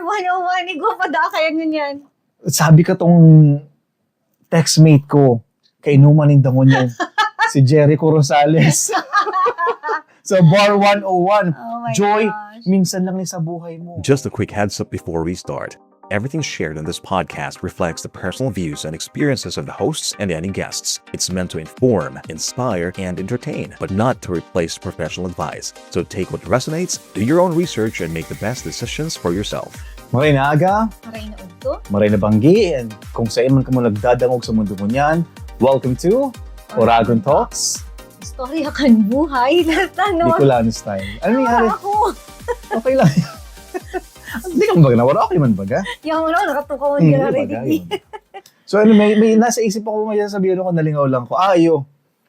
Bar 101, ikaw pa da kaya ganyan. Sabi ka tong textmate ko, kainuman ng damon yun. Si Jericho Rosales. So, Bar 101. Oh my Joy, gosh. minsan lang sa buhay mo. Just a quick heads up before we start. Everything shared in this podcast reflects the personal views and experiences of the hosts and any guests. It's meant to inform, inspire, and entertain, but not to replace professional advice. So take what resonates, do your own research, and make the best decisions for yourself. Maray na aga, Maray na udto. maray na banggi, and kung sa man ka mo nagdadangog sa mundo mo niyan, welcome to Oragon Talks. Istorya kan buhay. Bicolano style. Ano nangyari? Ako. Okay lang. Hindi ka baga nawala. Okay man baga? Yung nakatukawan ka na rin. Yun. So ano, may nasa isip ako may sabihin ako, nalingaw lang ko.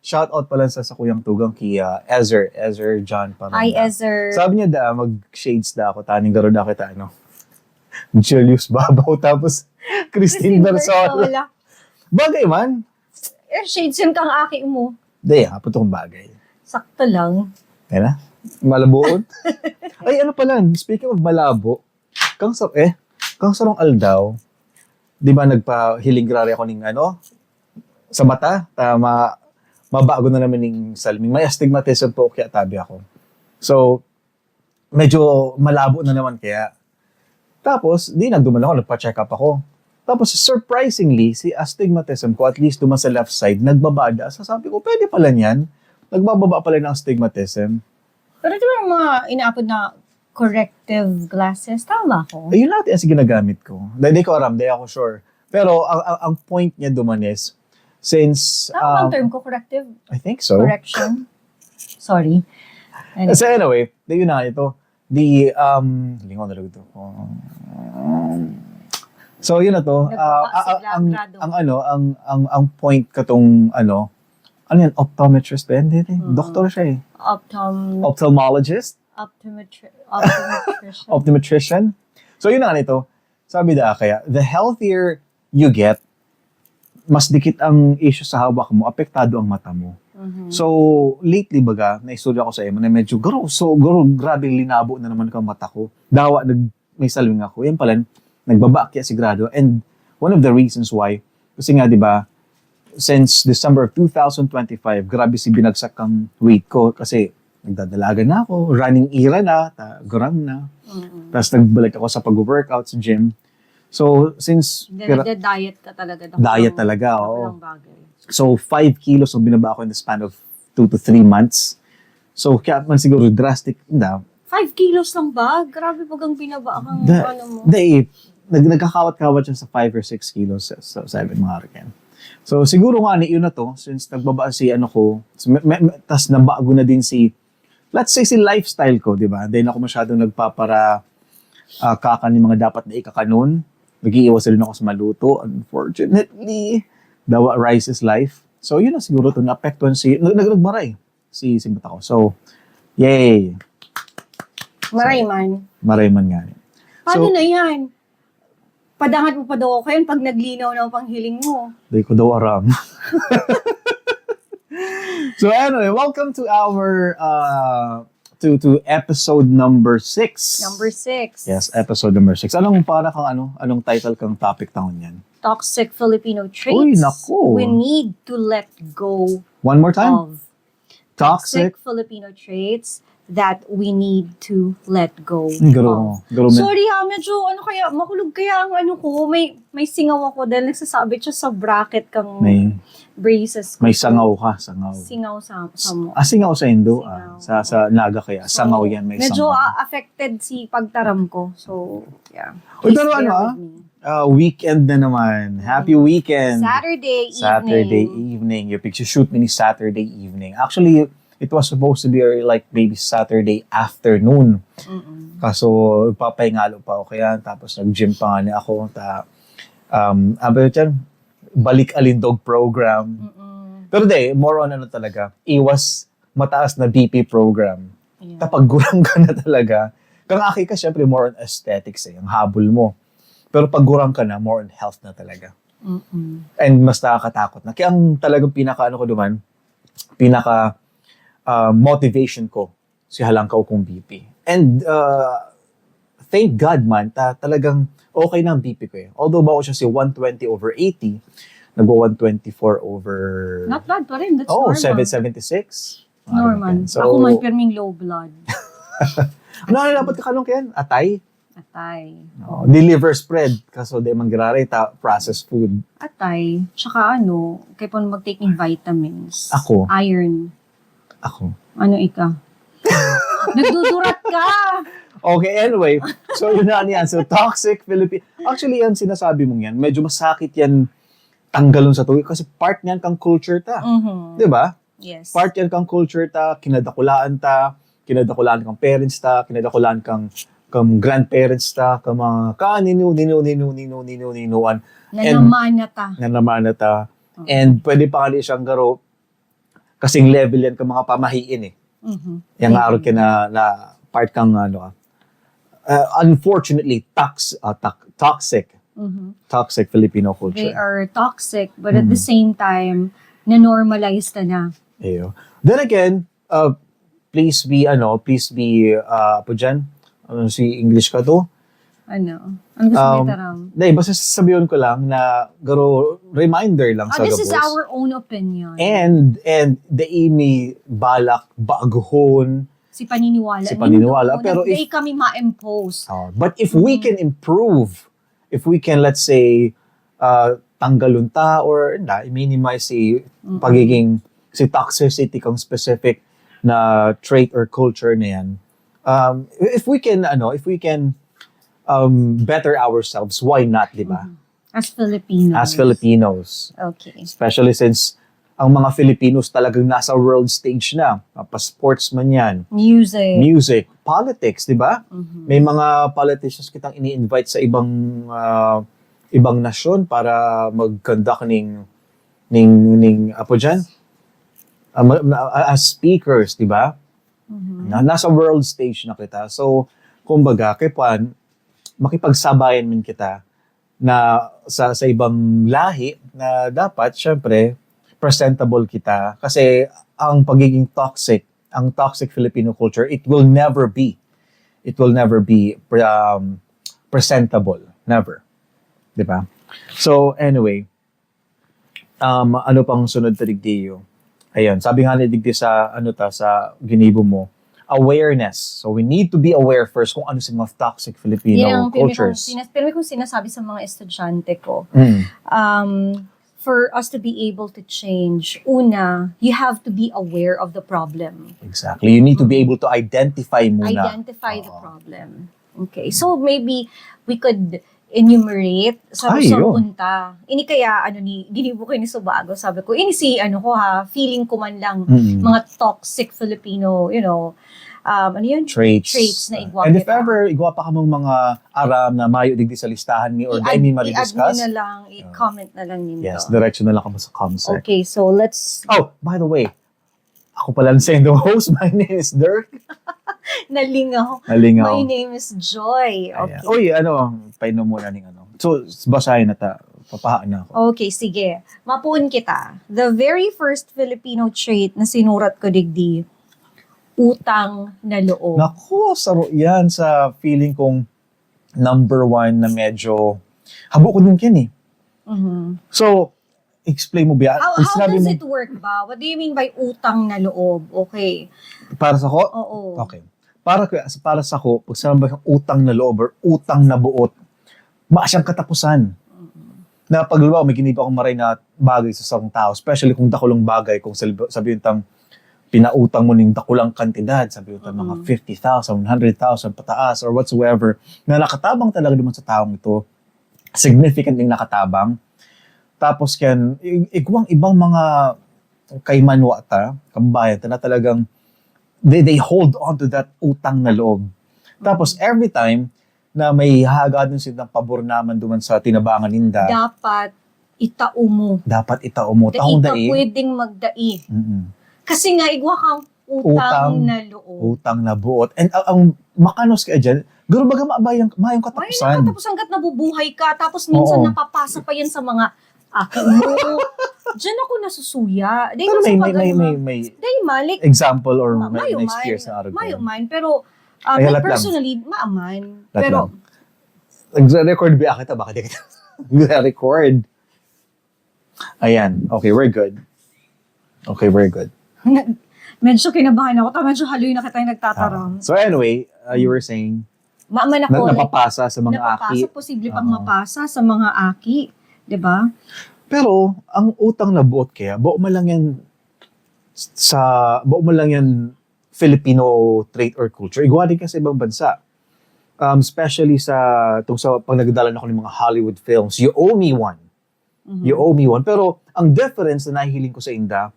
Shout out pala sa Kuyang Tugang kay Ezer John Paranda. Hi, Ezer. Sabi niya mag-shades da ako, taning garo da kita, Julius Babaw, tapos Christine Bersola. Bagay man. Shades yun kang aki mo. Hindi, hapon itong bagay. Sakto lang. Kaya na? Malabuon? Ay, ano pala, speaking of malabo, kang sarong aldaw, di ba nagpa-healing grari ako ng sa mata, mabago na naman ng salming. May astigmatism po, kaya tabi ako. So, medyo malabo na naman kaya. Tapos, nagduman ako, nagpa-check up ako. Tapos, surprisingly, si astigmatism ko, at least duman sa left side, nagbabada. So, sabi ko, pwede pala niyan. Nagbababa pala ng astigmatism. Pero di ba yung mga inaapod na corrective glasses? Tama ako? Ayun natin ang ginagamit ko. Hindi ko aram, hindi ako sure. Pero, ang point niya duman is, since... Tama ang term ko, corrective? I think so. Correction? Sorry. So anyway, yun na ito. Lingaw na lang ito. So yun na to. Ang point katong ano yan, optometrist ba? Hindi. Doctor siya eh. Ophthalmologist? Optometrician. So yun na ito. Sabi kaya, the healthier you get, mas dikit ang issue sa hawak mo, apektado ang mata mo. Mm-hmm. So, lately baga, na-istorya ko sa iyo, na medyo grabe linabo na naman kang mata ko. May salwing ako. Yan pala, nagbaba kaya sigurado. And one of the reasons why, kasi nga, di ba, since December of 2025, grabe si binagsak ang weight ko kasi nagdadalaga na ako, running era na, gram na. Mm-hmm. Tapos nagbalik ako sa pag-workout sa gym. So, since... Diet ka talaga. Diet talaga, oo. So, 5 kilos ang binaba ko in the span of 2 to 3 months. So, kaya man siguro drastic. 5 kilos lang ba? Grabe pag ang binaba kang mo. Hindi, nagkakawat-kawat siya sa 5 or 6 kilos sa 7 mga arakan. So, siguro nga yun na to, since nagbaba si tas nabago na din let's say si lifestyle ko, di ba? Dahil ako masyadong kakan yung mga dapat na ikakanon. Nag-iiwas rin ako sa maluto. Unfortunately, dawa rice is life. So, yun na siguro ito. Na-apektuhan nagmaray si mata ko. So, yay! Maray man. Maray man nga. Paano na yan? Padangat mo pa daw ako yun pag naglinaw na pang hiling mo. Hindi ko daw aram. So, anyway, welcome to our to episode number 6. Number 6. Yes, episode number 6. Anong title kang topic taon yan? Toxic Filipino traits. Uy, naku. We need to let go One more time? of toxic Filipino traits that we need to let go Garo. Sorry medyo makulog kaya ang ko. May singaw ako dahil nagsasabit siya sa bracket kang braces ko. May sangaw ka, sangaw. Singaw sa mo. Singaw sa Indo. Singaw. Sa Naga kaya. Sangaw yan, may medyo sangaw. affected si pagtaram ko. So, yeah. Uy, pero weekend na naman. Happy weekend. Saturday evening. Yung picture shoot ni Saturday evening. Actually, it was supposed to be like maybe Saturday afternoon. Mm-mm. Kaso, papahingalo pa ako kaya. Tapos nag-gym pa nga niya ako. Balik Alindog program. Mm-mm. Pero more on talaga. Iwas mataas na BP program. Yeah. Kapag gurang ka na talaga, kang aki ka, syempre more on aesthetics ang habol mo. Pero pag gurang ka na, more on health na talaga. Mm-mm. And mas nakakatakot na. Kaya ang talagang motivation ko si Halangkaw kong BP. And thank God man, talagang okay na ang BP ko eh. Although bago siya si 120/80, nagwa 124/. Not bad pa rin. That's Oh, normal. 776. Normal. So, Ako man, perming low blood. dapat kakalong kayan, atay. Atay. Di liver spread, kaso di mangrare processed food. Atay. Tsaka kaya po mag-take ng vitamins. Ako. Iron. Ako. Ano ika? Nagdudurat ka! Okay, anyway. So, yun na yan. So, toxic Philippine. Actually, yan sinasabi mong yan. Medyo masakit yan tanggalon sa tuwi kasi part niyan kang culture ta. Mhm. Di ba? Yes. Part yan kang culture ta, kinadakulaan kang parents ta, kinadakulaan kang grandparents ta, kang mga ninuan. Nanamana ta. And pwede pa kali siyang garo kasing level yan kang mga pamahiin eh. Mhm. Yung araw ka na part kang unfortunately toxic Mhm. toxic Filipino culture. They are toxic, but at the same time, na-normalize na. Ayo. Then again, please be po dyan, si English ka to. Ano gusto Taram? Basta sasabihin ko lang na reminder lang sa This is gabos. our own opinion. And the imi balak baguhon. Si paniniwala. Pero if kami ma-impose. But if we can improve, if we can, let's say, tanggalun ta or minimize si pagiging, si toxicity kang specific na trait or culture na yan. If we can better ourselves, why not, di ba? As Filipinos. As Filipinos. Okay. Especially since ang mga Filipinos talagang nasa world stage na. Pa-sports man yan. Music, politics, di ba? May mga politicians kitang ini-invite sa ibang nasyon para mag-conduct as speakers, di ba? Nasa world stage na kita. So, kumbaga, makipagsabayan min kita na sa ibang lahi na dapat, syempre, presentable kita. Kasi ang pagiging toxic Filipino culture, it will never be presentable. Never. Diba? So, anyway, ano pang sunod ta digdiyo? Ayun, sabi nga ni digdi sa sa ginibo mo, awareness. So, we need to be aware first kung ano sa mga toxic Filipino cultures. Pero kung sinasabi sa mga estudyante ko, for us to be able to change, una, you have to be aware of the problem. Exactly. You need to be able to identify muna. Identify the problem. Okay. So, maybe we could enumerate sa punta. Ini kaya, ginibo ko ni Subago, sabi ko, feeling ko man lang, mga toxic Filipino, traits na igwa. And if ever, igwa pa ka mong mga aram na mayo digdi sa listahan ni or may ma-discuss. I-add na lang, i-comment na lang ninyo. Yes, direction na lang kamo sa comment. Okay, so let's... Oh, by the way, ako pala the host. My name is Dirk. Nalingaw. My name is Joy. Okay. Uy, painom muna ning So, basahin na ta. Papahaan na ako. Okay, sige. Mapuun kita. The very first Filipino trait na sinurat ko digdi, utang na loob. Naku, saro yan sa feeling kong number one na medyo habo ko din yan eh. So, explain mo ba? How does it work ba? What do you mean by utang na loob? Okay. Para sa ko? Oo. Okay. Para sa ko, pag sinabi kang utang na loob or utang na buot, maasyang katapusan. Na pagluwa, may ginib akong maray na bagay sa isang tao, especially kung dakulong bagay, kung sabihin tang pinautang mo ng dakulang kantidad, sabi ko mga 50,000, 100,000 pataas or whatsoever, na nakatabang talaga naman sa taong ito, significant yung nakatabang. Tapos ibang mga kaymanwa ta, kabayan ta na talagang they hold on to that utang na loob. Tapos every time na may hagadon silang pabor naman duman sa tinabangan ninda, dapat itao mo. Taong dai. Pwedeng magdai. Kasi nga, igwa kang utang na loob. Utang na buot. And ang makanos ka dyan, gano'n baga mayong katapusan. Hanggat nabubuhay ka, tapos minsan napapasa pa yan sa mga akin mo. Diyan ako nasusuya. Pero may example or may experience na araw. Mayo man, pero Ay, halat lang. Personally, maaman. Halat Pero, lang. Nag-record ba kita? Baka di kita nag-record. Ayan. Okay, we're good. Okay, we're good. medyo kinabahan ako. Medyo haloy na kita yung nagtatarang. So anyway, you were saying, Maaman ako. napapasa sa mga aki. Napapasa, posible pang mapasa sa mga aki. 'Di ba? Pero, ang utang na buot kaya, buo mo lang yan Filipino trait or culture. Igawa din ka sa ibang bansa. Especially sa pag nagdala na ako ng mga Hollywood films, you owe me one. Mm-hmm. You owe me one. Pero, ang difference na nahihiling ko sa Inda,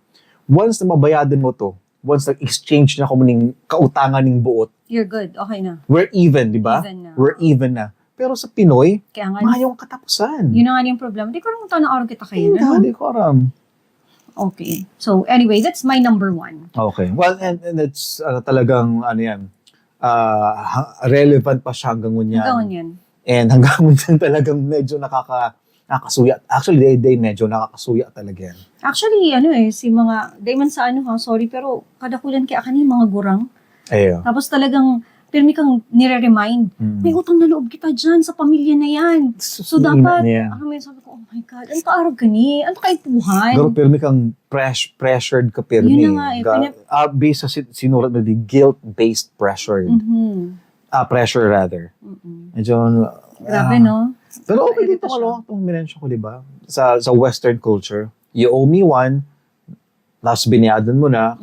once na mabayadan mo to, once nag-exchange na ako ng kautangan ng buot, You're good. Okay na. we're even, di ba? Even na. We're even na. Pero sa Pinoy, Kaya nga, mayong katapusan. yun na nga yung problema. Di ko rin taon na araw kita kayo. Hindi, No? hindi ko aram. Okay. So, anyway, that's my number one. Okay. Well, and it's talagang, relevant pa siya hanggang ngunyan. Hanggang yan. And hanggang ngunyan talagang medyo nakakasuya. Actually, day medyo nakakasuya talaga yan. Actually, si mga, day man sa sorry, pero kadakulan kaya kanina mga gurang. Ayun. Tapos talagang, pirmi kang nire-remind, may utang na loob kita dyan sa pamilya na yan. So, dapat, may sabi ko, oh my God, ano ka-arag ka ni? Ano kaipuhan? Pero pirmi kang pressured ka pirmi. Yun na nga, based sa sinurat mo, guilt-based pressured. Pressure rather. Medyo, Grabe, no? pero okay dito, itong minensyon ko, di ba? Sa Western culture, you owe me one, tapos biniyadan mo na,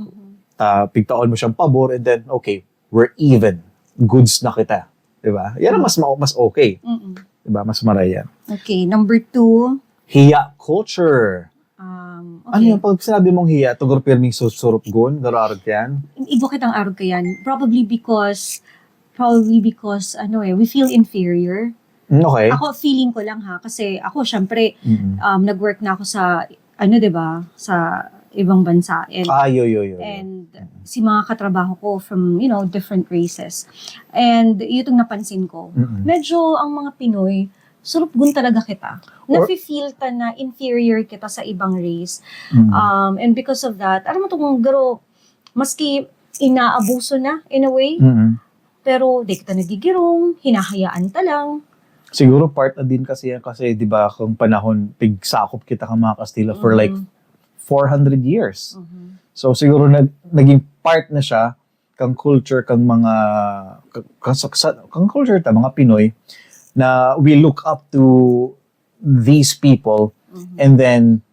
pigtaon mo siyang pabor, and then, okay, we're even. Goods na kita. Diba? Yan ang mas okay. Diba? Mas maraya. Okay, number 2. Hiya culture. Okay. Ano yung pag sinabi mong hiya, tugur pirming susurup gun, gararag yan? Ibo kitang arog ka yan. Probably because, we feel inferior. Okay. Ako, feeling ko lang kasi ako, syempre, nag-work na ako sa, diba, sa ibang bansa. And, and si mga katrabaho ko from, different races. And itong napansin ko, medyo ang mga Pinoy, surupgun talaga kita. Nafe-feel ta na inferior kita sa ibang race. And because of that, alam mo itong garo, maski inaabuso na in a way, pero di kita nagigirong, hinahayaan ta lang. Siguro part na din kasi yan kasi di ba kung panahon pigsakop kita ka mga Kastila for like 400 years. So siguro naging part na siya kang culture kang mga kang culture ta mga Pinoy na we look up to these people and then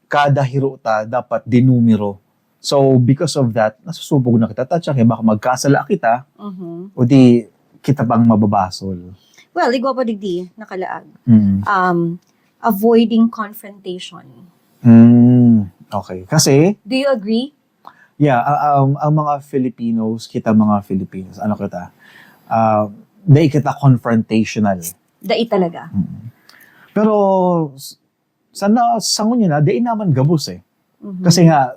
kada hiro ta dapat dinumero. So because of that nasusubog na kita tatsa kay baka magkasala kita o di kita bang mababasol. Well, igwa pa digdi nakalaag. Avoiding confrontation. Okay. Kasi, do you agree? Yeah, ang mga Filipinos, mga Filipinos, dahil kita confrontational. Dahil talaga. Pero, sa ngunya na, dahil naman gabos eh. Kasi nga,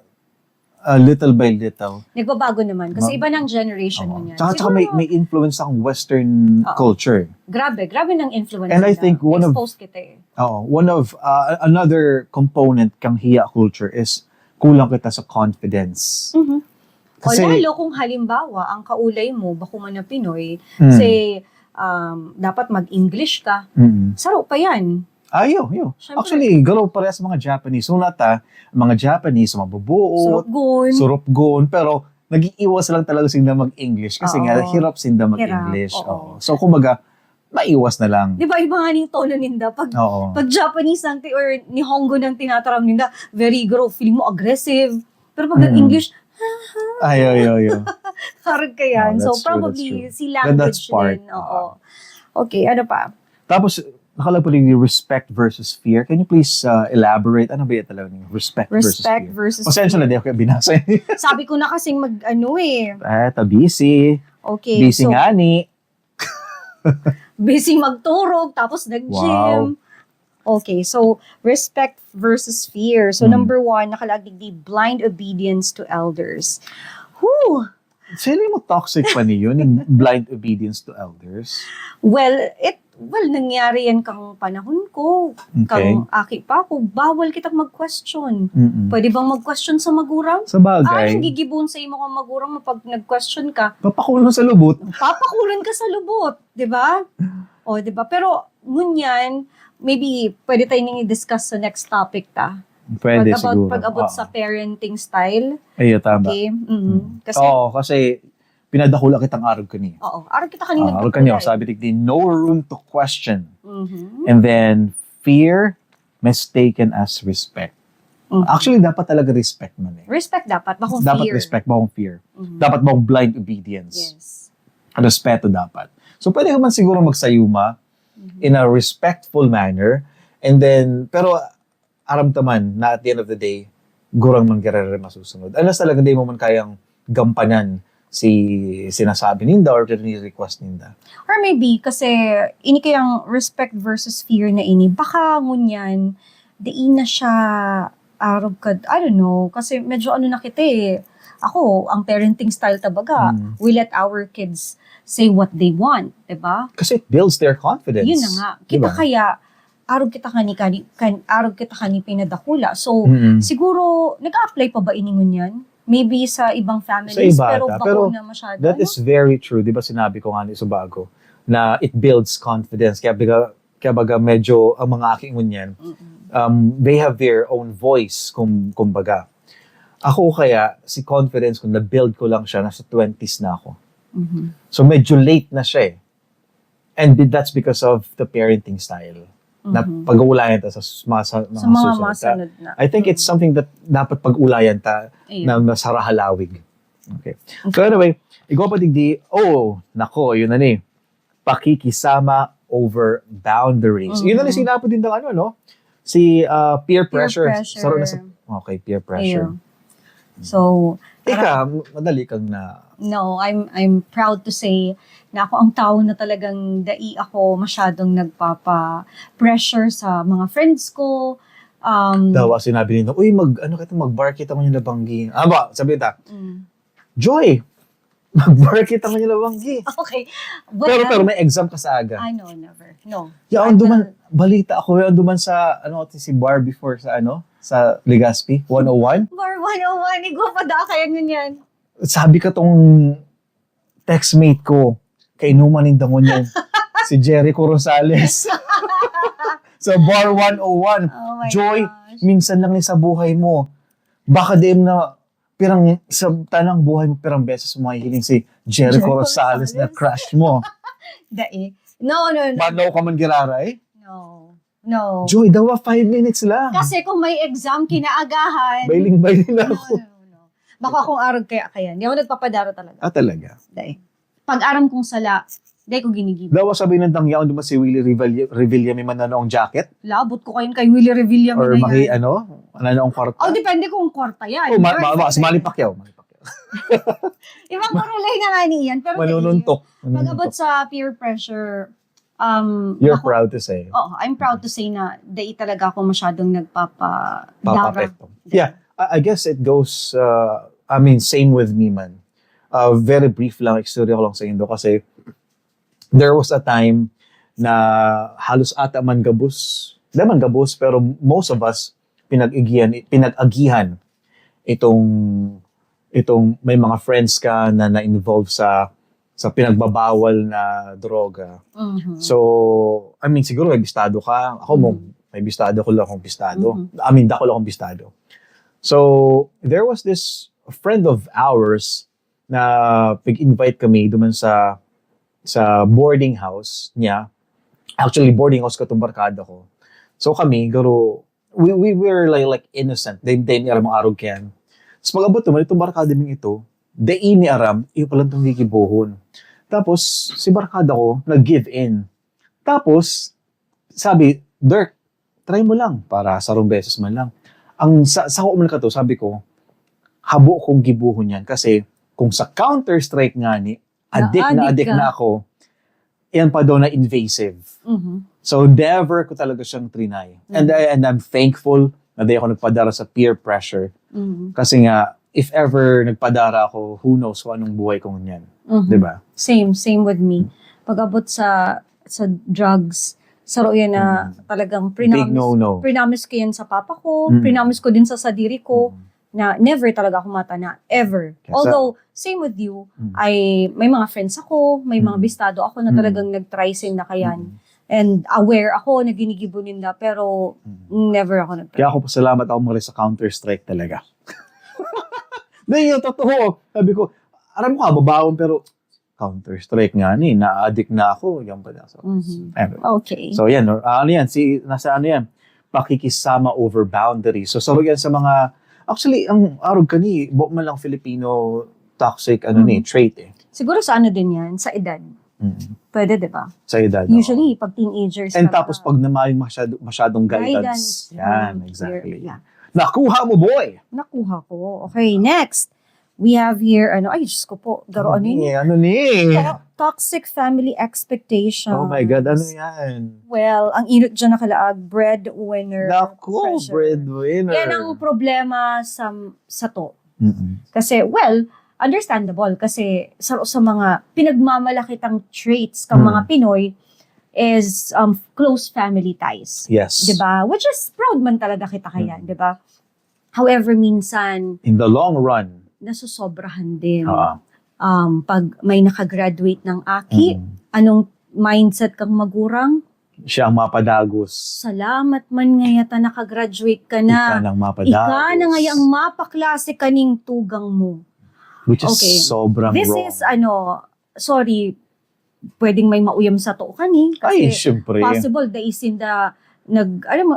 little by little. Nagbabago naman. Kasi iba ng generation mo niyan. Tsaka may influence ang Western culture. Grabe ng influence. And I think exposed kita eh. One of another component kang hiya culture is kulang kita sa confidence. Kasi, o lalo kung halimbawa, ang kaulay mo, bako man na Pinoy, say, dapat mag-English ka, saro pa yan. Yo. Actually, galaw parehas mga Japanese. Mga Japanese, mabubuot, surupgon, pero nag-iiwas lang talaga sila mag-English kasi nga, hirap sila mag-English. So, kumbaga, maiwas na lang. Di ba, iba nga ning tono ninda. Pag Japanese or Nihongo nang tinataram ninda, very feeling mo aggressive. Pero pag nag-English, harag ka yan. So, probably, si language din. Okay, ano pa? Tapos, nakalagpo rin yung respect versus fear. Can you please elaborate? Ano ba yung talaga yung respect versus fear? Pasensya na, di ako binasa. Sabi ko na kasing busy. Okay. Busy nga ni. Busy magturog, tapos nag-gym. Wow. Okay, so respect versus fear. So number 1, nakalagig di blind obedience to elders. Sino mo toxic pa niyo, yung blind obedience to elders? Well, well, nangyari yan kang panahon ko, Okay. kang aki pa ako, bawal kitang mag-question. Mm-mm. Pwede bang mag-question sa magulang? Sa bagay, Ang gigibon sa imo kang magulang mo pag nag-question ka, papakulong sa lubot. papakulan ka sa lubot, di ba? O, di ba? Pero, ngunyan, maybe, pwede tayong i-discuss sa next topic ta. Pwede Pag-about, siguro. pag-about Oo. sa parenting style. Ayun, tama. Okay? Kasi, Oo, kasi pinadakula kitang arog kani. oo, araw kita kanina. Arog kanyo, sabi tigdi, no room to question. Mhm. And then, fear mistaken as respect. Mhm. Actually, dapat talaga respect man eh. Respect dapat, bakong Dapat fear. respect, bakong fear. Mhm. Dapat bakong blind obedience. Yes. Respeto dapat. So, pwede ka man siguro magsayuma in a respectful manner. And then, pero aramdaman na at the end of the day, gurang mangyarere masusunod. Unless talaga hindi mo man kayang gampanan si sinasabi ninda or request ninda. Or maybe, kasi, ini kayang respect versus fear na ini, baka ngunyan, di na siya arog ka, I don't know, kasi medyo ano na kita eh. Ako, ang parenting style tabaga, we let our kids say what they want, diba? Kasi it builds their confidence. Yun na nga. Kita Diba? kaya, arog kita kani pinadakula. So, siguro, nag-apply pa ba ini ngunyan? Maybe sa ibang families, Sa iba pero ata. bako Pero na masyado. That is very true. Di ba sinabi ko nga ni Subago na it builds confidence. Kaya baga medyo ang mga aking ngunyan, they have their own voice, kumbaga. Ako kaya, si confidence ko, na-build ko lang siya, nasa 20s na ako. So medyo late na siya eh. And that's because of the parenting style. Na pag-uulayan ta sa mga sa mga susunod ta. masunod na. I think it's something that dapat pag-ulayan ta Ayun. na masarahalawig. Okay. So anyway, ikaw pa digdi, nako, yun na ni. Pakikisama over boundaries. Yun na ni sinapo din ng ano, no? Si peer pressure. pressure. Saro na sa, okay, peer pressure. Ayun. So, Ika, madali kang na... no, I'm proud to say na ako ang tao na talagang dai ako masyadong nagpapa-pressure sa mga friends ko. Dawa, sinabi nito, mag-bar kita mo yung labanggi. Ba, sabi ta, Joy, mag-bar kita mo yung labanggi. Okay. But, Pero may exam ka sa aga. no, never. No. Yaon duman, balita ako, yaon duman sa, si bar before sa sa Legazpi, 101. Bar 101, igo pa da kaya ganyan. Sabi ka tong textmate ko, kainuman ng dangon yan, si Jericho Rosales. Sa bar 101. Oh my Joy, gosh. minsan lang ni sa buhay mo. Baka di mo na, pirang, sa tanang buhay mo, pirang beses mo mahihiling si Jericho Rosales na crush mo. Dai. No. Manaw ka man giraray? No. Joy, dawa 5 minutes lang. Kasi kung may exam, kinaagahan. Bailing-bailing na ako. No. Baka akong arog kaya. Hindi ako nagpapadaro talaga. Talaga. Dai. Pag-aram kong sala, dai ko ginigib. Dawa sabi ng tangyaon duman si Willie Revilla may mananoong jacket? Labot ko kayo kay Willie Revilla Or mo na yan. mananoong kwarta? Depende kung kwarta yan. Si Manny Pacquiao. Ibang korulay na nga niyan. Pero Manununtok. pag-abot sa peer pressure, You're proud to say. I'm proud to say na dai talaga ako masyadong nagpapadara. Papapekto. Yeah, I guess it goes, same with me man. Very brief lang, istorya ko lang sa Indo kasi there was a time na halos ata man gabos. Hindi man gabos, pero most of us pinag-agihan itong may mga friends ka na na-involve sa pinagbabawal na droga. So, siguro may bistado ka. Ako may bistado ko lang akong bistado. Dako lang akong bistado. So, there was this friend of ours na pag-invite kami duman sa boarding house niya. Actually, boarding house ko itong barkada ko. So kami, we were like innocent. They ni aram ang arog yan. Tapos pag-abot naman itong barkada ming ito, ni aram, iyo palang itong gigibuhon. Tapos, si barkada ko, nag-give in. Tapos, sabi, Dirk, try mo lang para sarong beses man lang. Ang sa ko man ka to, sabi ko, habo kong gibuhon yan kasi kung sa Counter-Strike nga ni, adik na ako, yan pa daw na invasive. So, never ko talaga siyang trinay. And I'm thankful na di ako nagpadara sa peer pressure. Kasi nga, if ever nagpadara ako, who knows kung anong buhay kong yan. Diba? Same with me. Pag-abot sa sa drugs. Saro yan na talagang Big no-no. prinamis ko yan sa papa ko, Mm. prinamis ko din sa sadiri ko, na never talaga ako matana. Ever. Yes, Although, same with you, may mga friends ako, may mga bistado ako na talagang nag-try sin na kayan. And aware ako na ginigibunin na, pero never ako nag-try. Kaya ako pasalamat ako muli sa Counter-Strike talaga. Hindi, yung totoo. Sabi ko, aram ko babaon pero Counter-Strike nga ni, na-addict na ako. Yan pa na. So, anyway. Okay. So yan, ano yan, nasa ano yan, pakikisama over boundaries. So yan sa mga, actually, ang arog ka ni, buok man lang Filipino toxic trait eh. Siguro sa ano din yan, sa edad. Pwede, di ba? Sa edad. Usually, pag teenagers. And ka tapos pa, pag namayong masyadong guidance. Yan, exactly. Yeah. Nakuha mo, boy! Nakuha ko. Okay, next. We have here, ay, Diyos ko po, garo ano yun? Ano ni? Toxic family expectations. Oh my God, ano yan? Well, ang inot dyan nakalaag, breadwinner. Naku, pressure. breadwinner. Yan ang problema sa to. Kasi, well, understandable kasi sa mga pinagmamalakitang traits ng mga Pinoy is close family ties. Yes. 'Di ba? Which is proud man talaga kita kaya, 'di ba? However, minsan In the long run. nasusobrahan din. Oo. Pag may nakagraduate ng aki, anong mindset kang magurang? Siya ang mapadagos. Salamat man ngayata nakagraduate ka na. Ika nang mapadagos. Ika na ngayang mapaklase kaning tugang mo. Which is Okay. sobrang This wrong. is, sorry, pwedeng may mauyam sa to kani. Ay, Kasi syempre. possible da isin da, alam mo,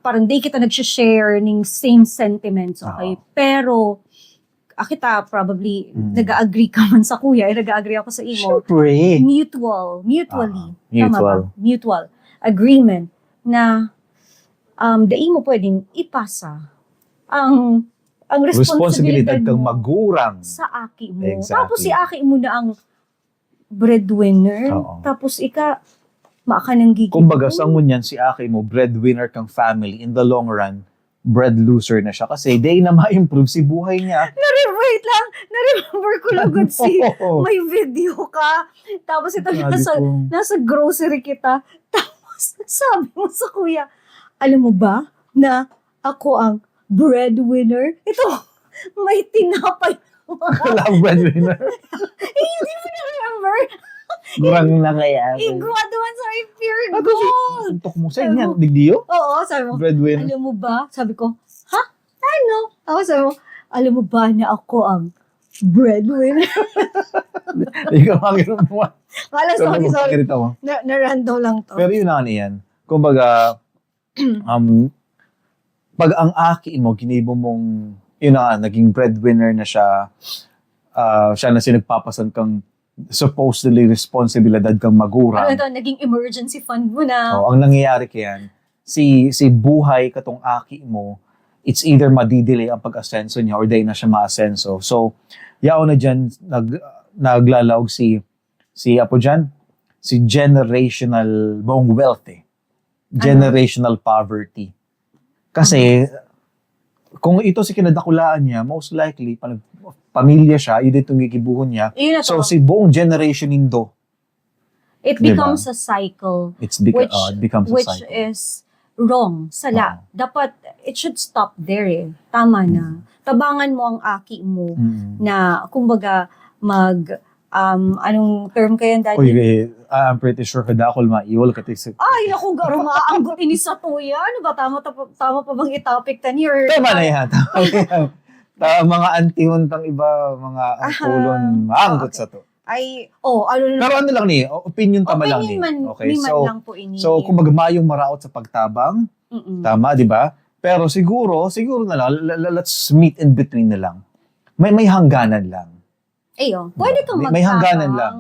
parang di kita nag-share ng same sentiments, okay? Pero, kita probably, nag-agree ka man sa kuya, nag-agree ako sa imo. Syempre. Mutually. Mutual. Tama ba? Mutual. Agreement na, dai mo pwedeng ipasa ang Responsibilidad kang mo magurang. sa aki mo. Exactly. Tapos si aki mo na ang breadwinner. Oo. Tapos maka nang gigil. Kumbaga, sa ngunyan si Aki mo, breadwinner kang family. In the long run, bread loser na siya. Kasi day na ma-improve si buhay niya. Wait lang. Na-remember ko lagod may video ka. Tapos ito Sabi ko, nasa grocery kita. Tapos sabi mo sa kuya, alam mo ba na ako ang breadwinner? Ito, may tinapay. wala ang breadwinner. Hindi mo na-remember? Gurang na kaya. Igwaduan sa may pure gold. Suntok mo sa inyan. Digdiyo? Oo, sabi mo. Breadwinner. Alam mo ba? Sabi ko, ha? Ano? Ako sabi mo, alam mo ba na ako ang breadwinner? Ikaw ang ginawa. Wala, sorry. Pakirita mo. Na-random lang to. Pero yun na yan. Kumbaga, pag ang aki mo, ginibo mong, naging breadwinner na siya, siya na sinagpapasan kang supposedly responsibilidad kang magurang. Ano ito, naging emergency fund mo na. Ang nangyayari kayan, si buhay katong aki mo, it's either madidelay ang pag-asenso niya or day na siya ma-asenso. So, yao na dyan, naglalaog si Apo dyan, si generational mong wealth generational poverty. Kasi, kung ito si kinadakulaan niya, most likely, pamilya siya, yun itong gigibuhon niya. So, si buong generation nindo. It becomes a cycle. It becomes a which cycle. is wrong. Sala. Dapat, it should stop there Tama na. Tabangan mo ang aki mo na, kumbaga, anong term kayan dati? Uy, I'm pretty sure kadakol maiwal ka tisip. Ay, naku, garo nga. Ang ini sa tuya. Ano ba? Tama pa bang i-topic tani? Or, Tama na yan. Mga antihuntang iba, mga angkulon, maanggot sa to. Ay, ano na. Pero ano lang opinion tama lang ni. Okay, lang po ini. so kumbaga mayong maraot sa pagtabang, tama, di ba? Pero siguro na lang, let's meet in between na lang. May hangganan lang. Pwede kang May hangganan lang.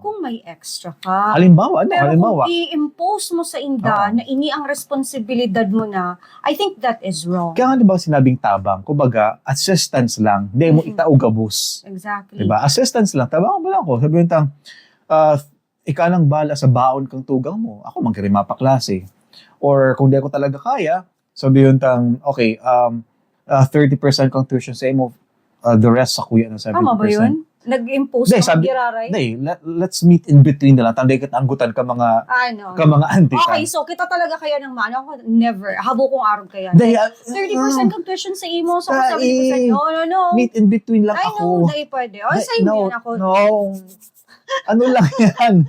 Kung may extra ka. Halimbawa, Pero kung i-impose mo sa inda na ini ang responsibilidad mo na, I think that is wrong. Kaya nga diba sinabing tabang, kumbaga, assistance lang, hindi mo itaugabos. Exactly. Diba? Assistance lang, tabang mo lang ako. Sabihin tang, ika nang bala sa baon kang tugang mo, ako magkiri mapaklase. Or kung di ako talaga kaya, sabihin tang, okay, 30% kang tuition sa mo, the rest sa kuya na 70%. Tama ba yun? Nag-impose Hindi, ng sabi- giraray? let's meet in between na lang. Tanday kat anggutan ka mga Ano? auntie. Okay, so kita talaga kaya ng mano. Ako, never. Habo kong araw kaya. Hindi, 30% kong tuition sa imo. So, Ta- 70%. No. meet in between lang I ako. know, dahil pwede. O, sa inyo yun ako. No. Ano lang yan?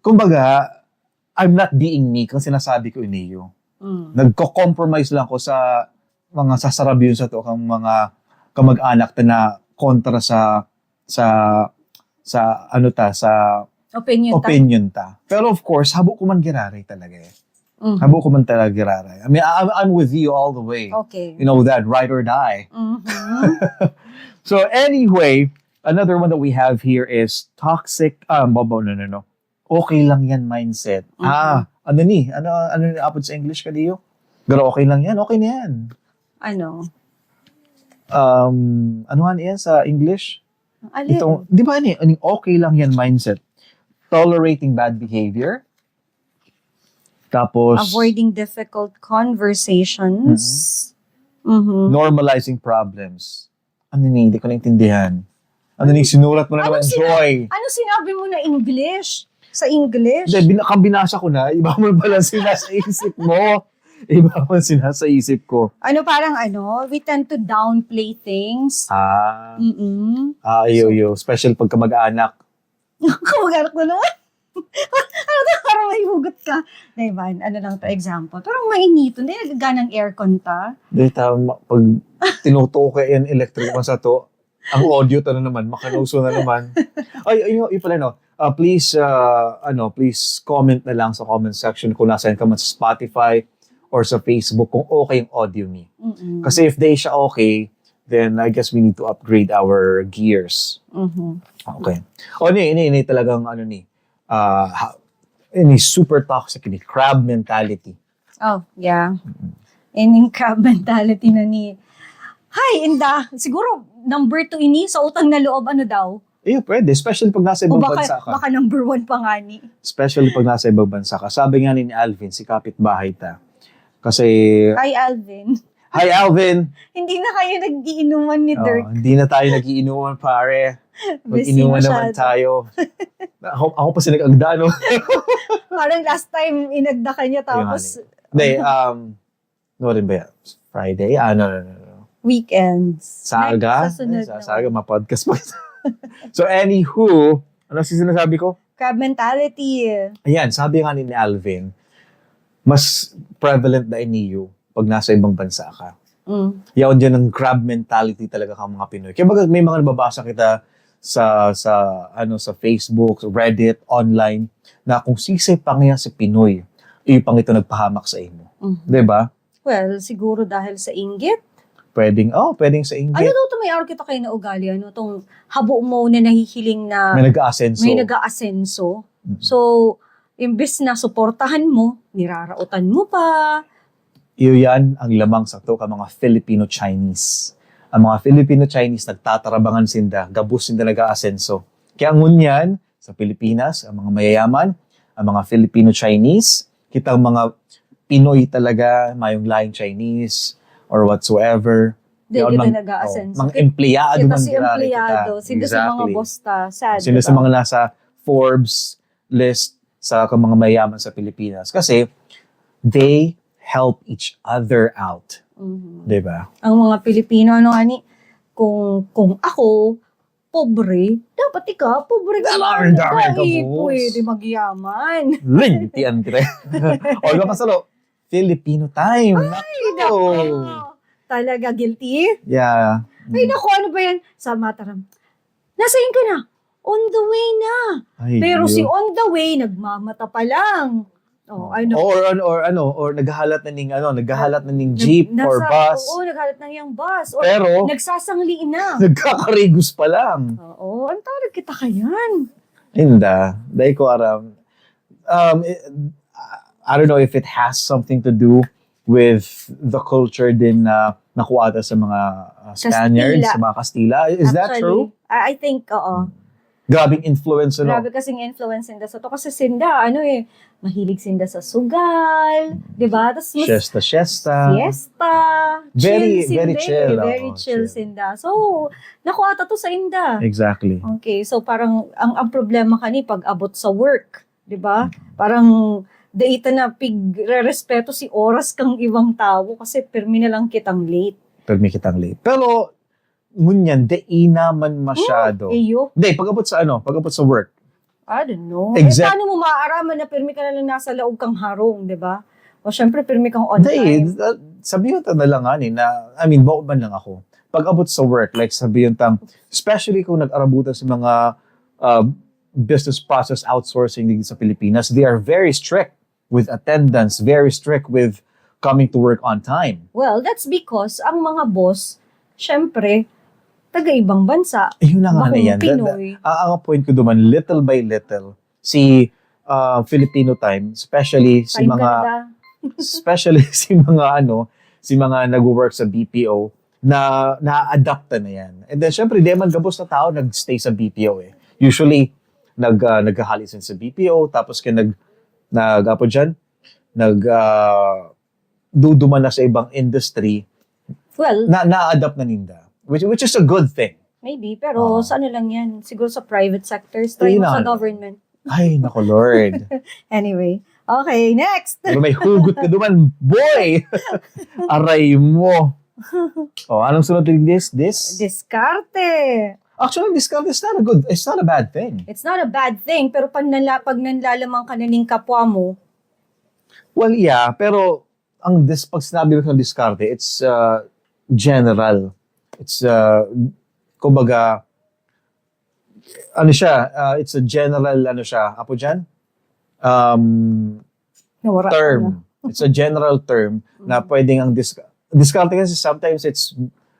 Kumbaga, I'm not being me kung sinasabi ko iniyo. Nagko-compromise lang ko sa mga sasarabyon sa to kang mga kamag-anak na kontra sa opinion ta. Pero of course, habo ko man giraray talaga eh. Habo ko man talaga giraray. I mean, I'm with you all the way. Okay. You know that, ride or die. So anyway, another one that we have here is toxic, no. Okay lang yan mindset. Ano ni apod sa English kadiyo? Pero okay lang yan, okay na yan. Ano? Ano nga yan sa English? Alin? Ito, di ba okay lang yan mindset? Tolerating bad behavior. Tapos, Avoiding difficult conversations. normalizing problems. Ano ni, hindi ko naintindihan. Ano ni, sinulat mo na naman, Joy. Ano sinabi mo na English? Sa English? Hindi, binasa ko na. Iba mo pala sinasa isip mo. Iba mo sinasa isip ko. We tend to downplay things. Yo. Special pag kamag-anak. Kamag-anak na naman. Parang may hugot ka. Diba? Ano lang to example. Parang mainito. Hindi nagaganang aircon ta. Pag tinutuko ka yung electric mo sa to, ang audio to na naman, makanuso na naman. Yun pala no. Please comment na lang sa comment section kung nasaan ka man sa Spotify or sa Facebook kung okay yung audio ni. Kasi if they siya okay, then I guess we need to upgrade our gears. Okay. Ini talagang ini super toxic, ini crab mentality. Oh, yeah. Ining crab mentality na ni. Inda. Siguro, number 2 ini sa utang na loob, ano daw? Pwede. Especially pag nasa ibang bansa ka. Baka number 1 pa nga ni. Especially pag nasa ibang bansa ka. Sabi nga ni Alvin, si kapitbahay ta. Kasi... Hi, Alvin. Hi, Alvin! Hindi na kayo nag-iinuman ni Dirk. Hindi na tayo nag-iinuman, pare. Mag-inuman naman tayo. Ako pa sinag-agda, no? Parang last time, inagda ka niya, tapos... Hindi, no rin ba yan? Friday? No. Weekends. Saga? Saga, ma-podcast pa. So, anywho, ano sinasabi ko? Crab mentality. Ayan, sabi nga ni Alvin, mas prevalent na iniyo pag nasa ibang bansa ka. Yaon dyan ng crab mentality talaga kang mga Pinoy. Kaya may mga nababasa kita sa Facebook, Reddit, online, na kung sisay pa nga si Pinoy, pang ito nagpahamak sa imo. Diba? Well, siguro dahil sa inggit. Pwedeng sa inggit. Ano daw ito may araw kita kayo na ugali? Itong habo mo na nahihiling na may nag-aasenso. So, imbes na suportahan mo, nirarautan mo pa. Yan ang lamang sa to ka mga Filipino-Chinese. Ang mga Filipino-Chinese nagtatarabangan sinda, gabus sinda nag-aasenso. Kaya ngunyan, sa Pilipinas, ang mga mayayaman, ang mga Filipino-Chinese, kitang mga Pinoy talaga, mayong laing Chinese, or whatsoever. Hindi kita nag-aasenso. Mga empleyado man si empleyado. Sino sa mga bosta. Sad. Sino sa mga nasa Forbes list sa mga mayayaman sa Pilipinas. Kasi, they help each other out. Diba? Ang mga Pilipino, kung ako, pobre, dapat ikaw, pobre ka man. Pwede magyaman. Lintian kita. O, iba pasalo, Filipino time. Talaga guilty? Yeah. Ay, naku, ano ba yan? Sa Mataram. Nasaan ka na? On the way na. Pero si on the way, nagmamata pa lang. Or naghahalat na ning jeep or bus. Oo, naghahalat na niyang bus. Or pero, nagsasangli na. Nagkakarigus pa lang. Oo, ang tawag kita kayan. Hinda. Dahil ko aram. I don't know if it has something to do with the culture din na nakuha sa mga Spaniards, sa mga Kastila. Is that true? I think, oo. Grabing influence, ano? Grabe kasing influence Sinda sa to. Kasi Sinda, mahilig Sinda sa sugal, di ba? Tapos mas Siesta. Very chill. Very chill Sinda. So, nakuha to sa Inda. Exactly. Okay, so parang ang problema kani pag abot sa work, 'di ba? Parang daita na respeto si oras kang ibang tao kasi permi na lang kitang late. Pero ngunyan na man masyado. Eyo. Hindi, pag abot sa work. I don't know. Paano Exact- mo maaaraman na permi ka na lang nasa laog kang harong, 'di ba? O syempre permi kang on Hindi, time. sabihin ko na lang na, bawal man lang ako. Pag abot sa work, like sabihin especially kung nag-arabutan sa mga business process outsourcing dito sa Pilipinas, they are very strict with attendance, very strict with coming to work on time. Well, that's because ang mga boss, syempre, taga-ibang bansa. Yun na nga na Bakong yan. Pinoy. Ang point ko duman, little by little, si Filipino time, especially si Time mga Canada. especially si mga nag-work sa BPO na na-adapt na yan. And then syempre, di man gabos na tao nag-stay sa BPO eh. Usually naghahalisin sa BPO tapos duduman na sa ibang industry Well, na-adapt na ninda. Which is a good thing. maybe, pero sa ano lang yan? Siguro sa private sectors, try Yun mo na, sa ano. government. Ay, nako Lord. Anyway, okay, next! Diba may hugot ka duman, boy! Aray mo. Anong sunod din this? Diskarte! Actually, discount is not a bad thing. It's not a bad thing, pero pag nanlalamang ka na ng kapwa mo, Well, yeah, pero pag sinabi ko ng diskarte, it's general. It's, kumbaga, it's a general, apo dyan? nawara ka na. Term. It's a general term na pwedeng ang diskarte kasi sometimes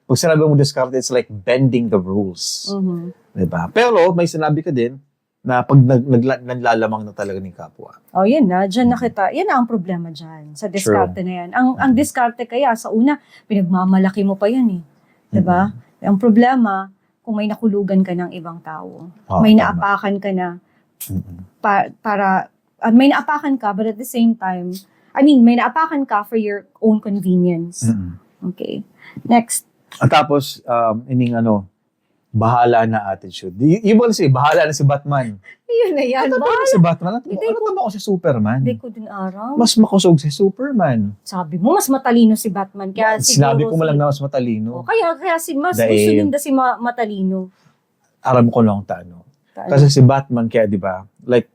pag sinabi mo diskarte, it's like bending the rules. Mhm. Diba? Pero may sinabi ka din na pag naglalamang na talaga ng kapwa. Oh, yan na. Diyan na kita. Yan na ang problema dyan. Sa diskarte na yan. Ang diskarte kaya, sa una, pinagmamalaki mo pa yan eh. Diba? Ang problema, kung may nakulugan ka ng ibang tao. May Tama. naapakan ka na. May naapakan ka, but at the same time, may naapakan ka for your own convenience. Okay. Next. At tapos, bahala na attitude. Yung ba si bahala na si Batman? Yun na yan. Ano ba si Batman? Hindi Ano ako si Superman? Hindi ko din araw. Mas makusog si Superman. Sabi mo, mas matalino si Batman. Kaya Sinabi siguro ko man lang na mas matalino. Kaya mas Dahil- gusto ninda si matalino. Aram ko lang Kasi si Batman, kaya di ba, like,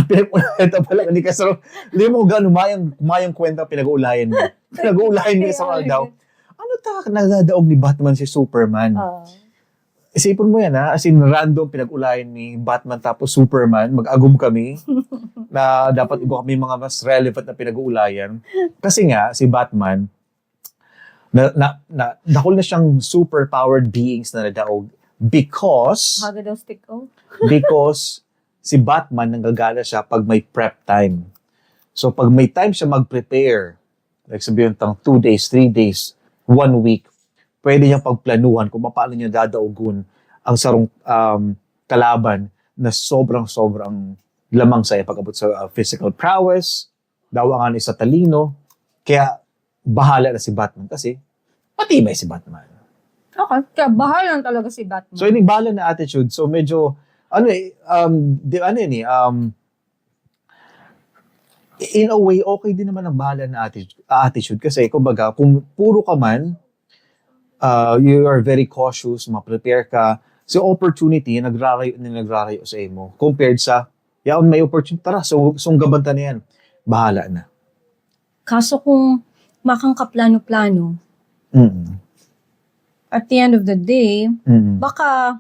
pinag-ulayan pala, hindi mo gano'n mayang kwenta pinag-uulayan mo. Pinag-uulayan mo sa mga daw. Ano nagdadaog ni Batman si Superman? Isipin mo yan as in random pinag-ulayan ni Batman tapos Superman, mag-agum kami na dapat iba kami mga mas relevant na pinag-uulayan. Kasi nga, si Batman, dakol na siyang super-powered beings na nadaog because si Batman nanggagala siya pag may prep time. So pag may time siya mag-prepare, like sabihin 2 days, 3 days, 1 week, pwede niyang pagplanuhan kung paano niya dadaugun ang sarong kalaban na sobrang lamang sa pag-abot sa physical prowess, dawangan ni sa talino, kaya bahala na si Batman kasi matibay si Batman. Okay, kaya bahala lang talaga si Batman. So, yung bahala na attitude, so medyo, in a way, okay din naman ang bahala na attitude kasi, kumbaga, kung puro ka man, you are very cautious, ma-prepare ka, so opportunity, nagrarayo sa imo, compared sa, may opportunity, tara, so gabanta na yan, bahala na. Kaso kung makang kaplano-plano, at the end of the day, baka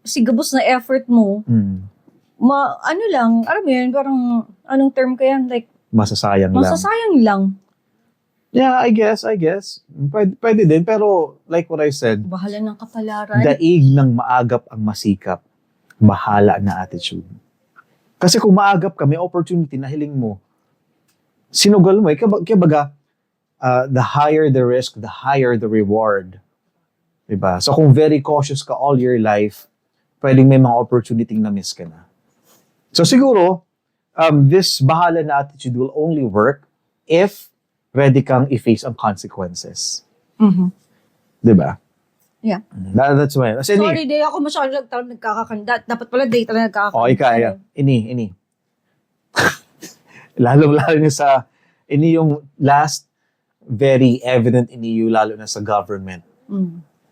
sigabos na effort mo, alam mo yun, parang, anong term ka yan? Like, masasayang lang. Yeah, I guess. Pwede din, pero like what I said, Bahala ng kapalaran. daig ng maagap ang masikap, bahala na attitude. Kasi kung maagap ka, may opportunity na hiling mo, sinugal mo, kaya baga, the higher the risk, the higher the reward. Diba? So kung very cautious ka all your life, pwedeng may mga opportunity na miss ka na. So siguro, this bahala na attitude will only work if ready kang i-face ang consequences. Diba? Yeah. That's why. Kasi Sorry, day ako masyadong nagkakakanda. Dapat pala day talaga nagkakakanda. okay, kaya. Ini. Lalo niya sa, ini yung last very evident ini lalo na sa government.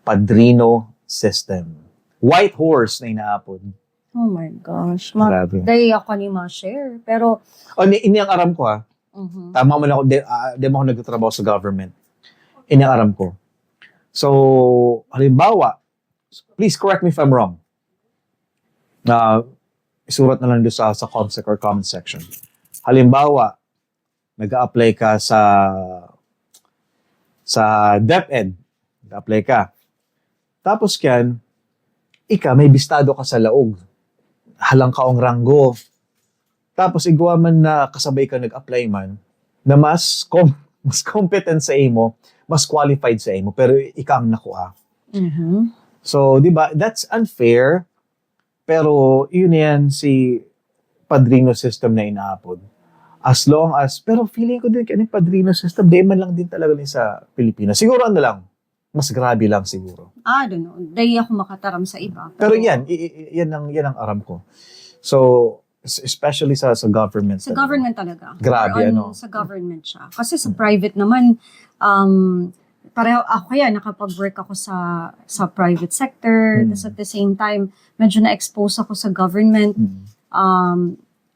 Padrino system. White horse na inaapod. Oh my gosh. Grabe. Day ako ni ma-share. Pero, Ini ang aram ko ha. Tama man ako, di mo ako nagtatrabaho sa government. Ini ang aram ko. So, halimbawa, please correct me if I'm wrong. Isurat na lang doon sa ComSec or comment section. Halimbawa, nag-a-apply ka sa DepEd. Nag-a-apply ka. Tapos yan, may bistado ka sa laog. Halang kaong ranggo. Tapos igawa man na kasabay ka nag-apply man, na mas competent sa imo, mas qualified sa imo, pero ikaw ang nakuha. So, di ba, that's unfair, pero yun yan si Padrino system na inaapod. As long as, pero feeling ko din kaning Padrino system, di man lang din talaga din sa Pilipinas. Siguro lang, mas grabe lang siguro. I don't know. Day ako makataram sa iba. Pero yan ang aram ko. So, especially sa government. Sa government talaga. Grabe, Sa government siya. Kasi sa private naman, pareho ako kaya nakapag-work ako sa private sector. Tapos at the same time, medyo na-expose ako sa government.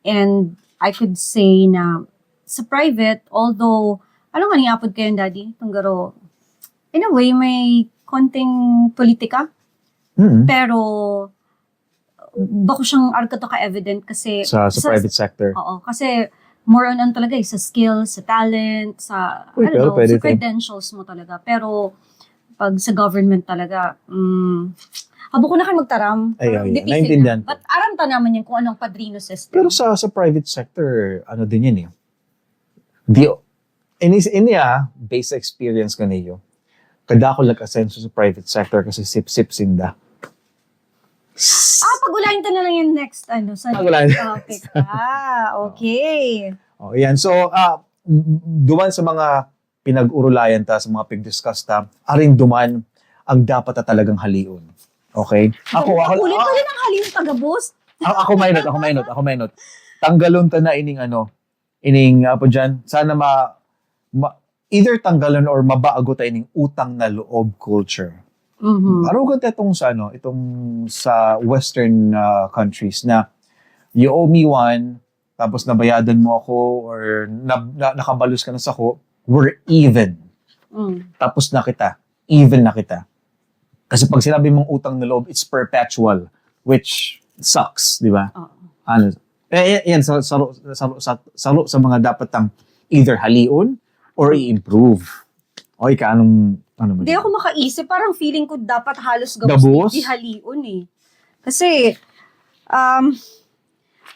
And I could say na sa private, although, nga niapod kayo, Daddy? Tunggaro, in a way, may konting politika. Pero, bako siyang arkato ka-evident kasi sa private sector. Oo, kasi more on talaga sa skills, sa talent, sa sa credentials mo talaga. Pero pag sa government talaga, habo ko na kayo magtaram. Naintindihan ko. But aram ta naman yan kung anong Padrino system. Pero sa private sector, din yan eh. Base experience ka niyo. Kada ako nag-asenso sa private sector kasi sip-sip sinda. Pag-ulayin ta na lang yung next, sa Pag-ulayin. topic. Okay. Yan. So, duman sa mga pinag-urulayan ta, sa mga pag-discuss ta, aring duman ang dapat na talagang haliun. Okay? Ulit ang haliun taga-boss. Ako may note. Tanggalon ta na ining dyan, sana either tanggalan or mabaago ta ining utang na loob culture. Arugan itong sa Western countries na you owe me one, tapos nabayadan mo ako or nakabalus ka na sa ako, we're even. Tapos even na kita. Kasi pag sinabi mong utang na loob, it's perpetual, which sucks, di ba? Yan, saro sa mga dapat tang either haliun or i-improve. O anong Hindi ako makaisip. Parang feeling ko dapat halos gabos di haliun eh. Kasi,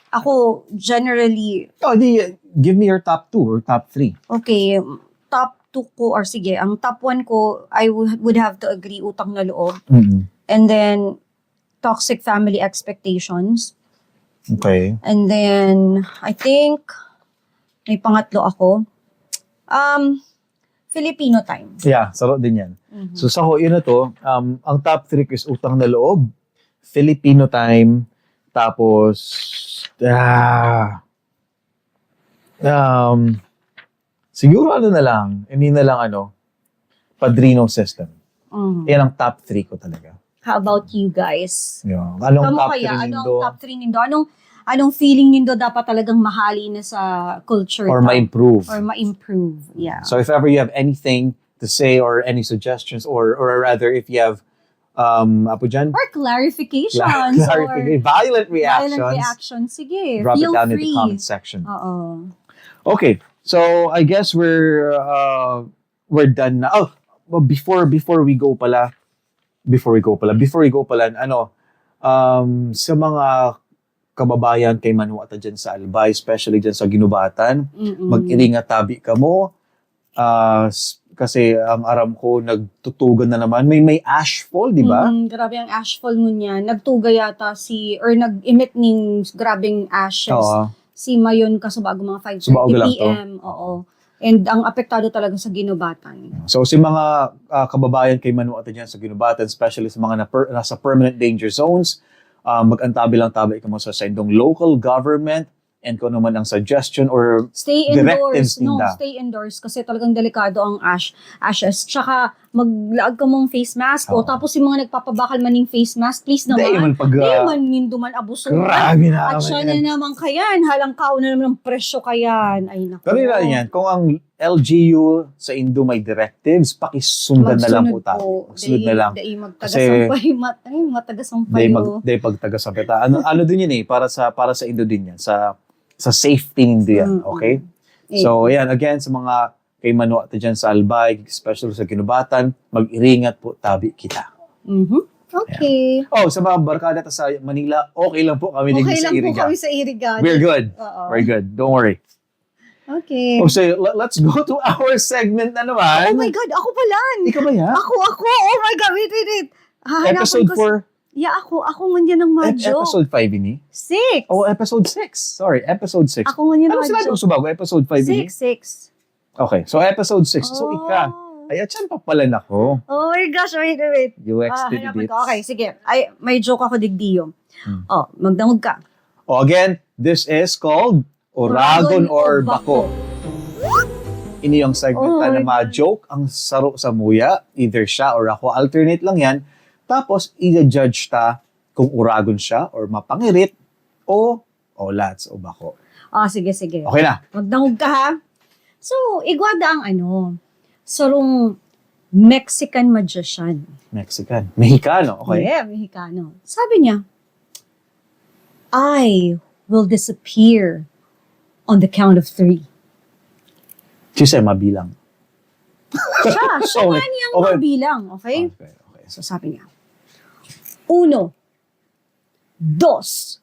ako generally... give me your top 2 or top 3. Okay, top 2 ko, or sige, ang top 1 ko, I would have to agree, utang na loob. And then, toxic family expectations. Okay. And then, I think, may pangatlo ako. Filipino time. Yeah, saro din yan. So sa yun na to, ang top 3 is utang na loob, Filipino time, tapos siguro na lang, hindi na lang Padrino system. Yan ang top 3 ko talaga. How about you guys? Yeah. Anong top 3 nindo? Anong top 3 nindo? Anong feeling nindo dapat talagang mahali na sa culture? Or ma-improve. Yeah. So if ever you have anything to say or any suggestions or rather if you have or clarifications or violent reactions, sige, drop it feel down free in the comment section. Oo. Okay, so I guess we're done na. Before we go pala, sa mga kababayan kay Manuata dyan sa Albay, especially dyan sa Ginubatan, mag-iringat tabi ka mo, Kasi ang Aramco nagtutugan na naman. May ashfall, di ba? Grabe ang ashfall mo niya. Nagtuga yata nag-emit ng grabing ashes. Oo. Si Mayon Kasubago mga 5:30 Subago lang to. PM. Oo. And ang apektado talaga sa ginubatan. So, si mga kababayan kay Manu at dyan sa Ginubatan, especially sa mga nasa permanent danger zones, mag-antabi lang tabi ka mo sa indong local government and kung ano man ang suggestion or Stay directives indoors. No, ninda. stay indoors kasi talagang delikado ang ashes. Tsaka maglaag ka mong face mask Oo. tapos yung mga nagpapabakal man ng face mask, please Di naman. man pag... Di man ninduman abusuhan. grabe na At naman siya yan. na naman kayan, halangkaw na naman ng presyo kayan. Ay naku. Pero yun yan, kung ang LGU sa Indo may directives, pakisundan na lang po tayo. Magsunod na lang. Dahil magtagasampay. Matagasampay. Day pagtaga-sapeta. Ano din yun para sa Indo din yan. Sa safety nindo yan. Okay? So, ayan, again, sa mga kay Manu at dyan sa Albay, especially sa Ginubatan, mag-iringat po tabi kita. Okay. Oh, sa mga barkada sa Manila, okay lang po kami din Okay sa lang po Iriga. kami sa Iriga. We're good. Oo. We're good. Don't worry. Okay. Oh, so let's go to our segment na naman. Oh my God, ako pala. Ikaw ba yan? Ako. Oh my God, wait. Hahanapan Episode ko 4. Yeah, ako nganyan ng madyo. Episode 5 ini? 6. Oh, episode 6. Sorry, episode 6. Ako nganyan ng Ano sila madyo. yung subago? Episode 5 ini? 6. Okay, so episode 6. So, ika. Ay, at saan pa pala nako? Oh my gosh, wait. UX Hanapan ko. Okay, sige. Ay, may joke ako digdiyo. Oh, magdangog ka. Oh, again, this is called Uragon or Bako. Ini yung segment na ma-joke ang saro sa muya. Either siya or ako. Alternate lang yan. Tapos, i-judge ta kung uragon siya or mapangirit o lats o bako. Sige. Okay na. Magdangog ka ha. So, igwada ang sarong Mexican magician. Mexican. Mexicano. Okay. Yeah, Mexicano. Sabi niya, I will disappear on the count of 3. Siya mabilang. Siya Okay. nga niyang Okay. mabilang, okay? Okay. So sabi niya, 1, 2,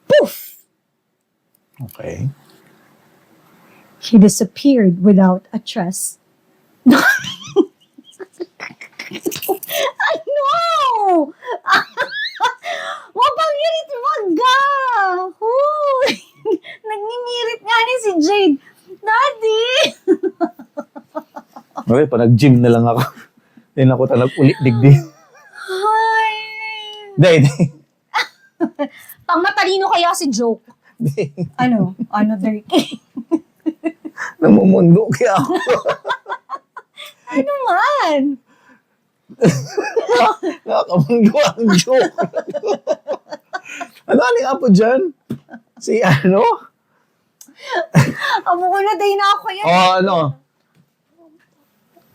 poof! Okay. He disappeared without a trace. Ano? Wapangirit wagga! Huy! Nagningirit nga ni si Jade. Daddy! Okay, pa nag-gym na lang ako. Then ako talagang ulit digdi. Hi! Hindi. Pang matalino kaya si Joke. Ano, dirty? Namumundo kaya ako. Ano man? Nakakamundo ang joke. Ano nga po dyan? Si ano? Amo ko na day na ako yan. Ano?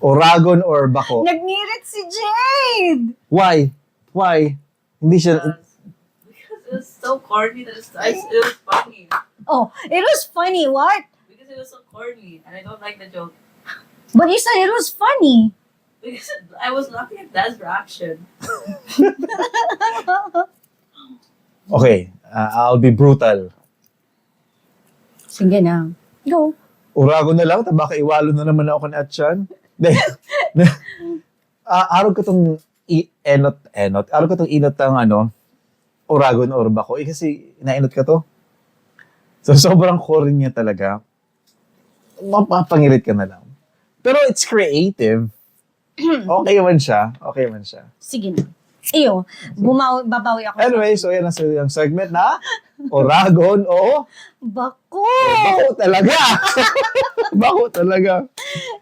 Uragon or bako? Nagngirit si Jade! Why? Hindi siya... Because it was so corny that it was funny. Oh, it was funny, what? Because it was so corny and I don't like the joke. But you said it was funny. Because I was laughing at Dad's reaction. Okay, I'll be brutal. Sige na. Go. Uragon na lang, baka iwalo na naman ako ni Atchan. Araw ko itong enot. Araw ko itong inot ng Uragon or bako. Kasi inainot ka to. So, sobrang core niya talaga. Mapapangirit ka na lang. Pero it's creative. Okay man siya. Sige na. Iyo, babawi ako. Anyway, so yan ang segment na Uragon o Bako! bako talaga. Bako talaga.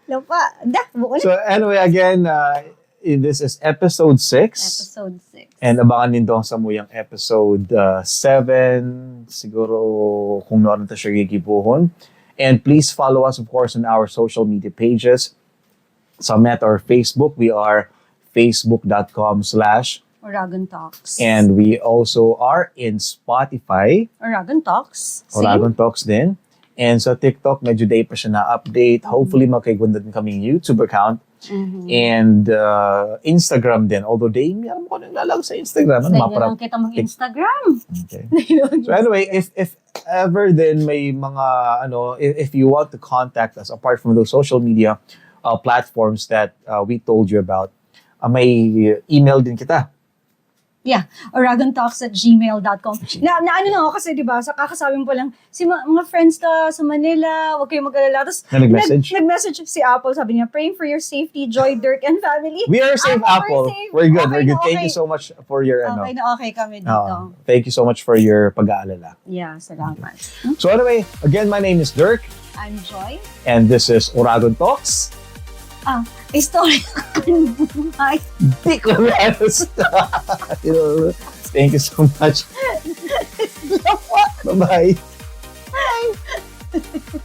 Lapa. Buko na. So anyway, again, this is episode 6. Episode 6. And abangan din doon sa muyang episode 7. Siguro kung noon na siya gigibuhon. And please follow us, of course, on our social media pages. Sa Meta or Facebook, we are facebook.com/ Uragon Talks. and we also are in Spotify. Uragon Talks. See? Uragon Talks din. And sa TikTok, medyo day pa siya na-update. Hopefully, makikigunda din kaming YouTube account. And Instagram din. Although day, meron mo ko naglalag sa Instagram. Dahil na lang kita mag-Instagram. Okay. So anyway, if ever then may mga, if you want to contact us apart from those social media, platforms that we told you about. May email din kita. Yeah, oragontalks@gmail.com. Na ano lang ako kasi, di ba, sa kakasabi mo pa lang, mga friends ka sa Manila, huwag kayong mag-alala. Tapos, Na nag-message? nag-message si Apple, sabi niya, praying for your safety, Joy, Dirk, and family. We are safe, Apple. safe. We're good. Okay We're good. na, Thank okay. you so much for your Okay na okay kami dito. thank you so much for your pag-aalala. Yeah, salamat. So anyway, again, my name is Dirk, I'm Joy. and this is Oragon Talks. Story ng buhay. Di ko na you know, thank you so much. Bye-bye. Bye.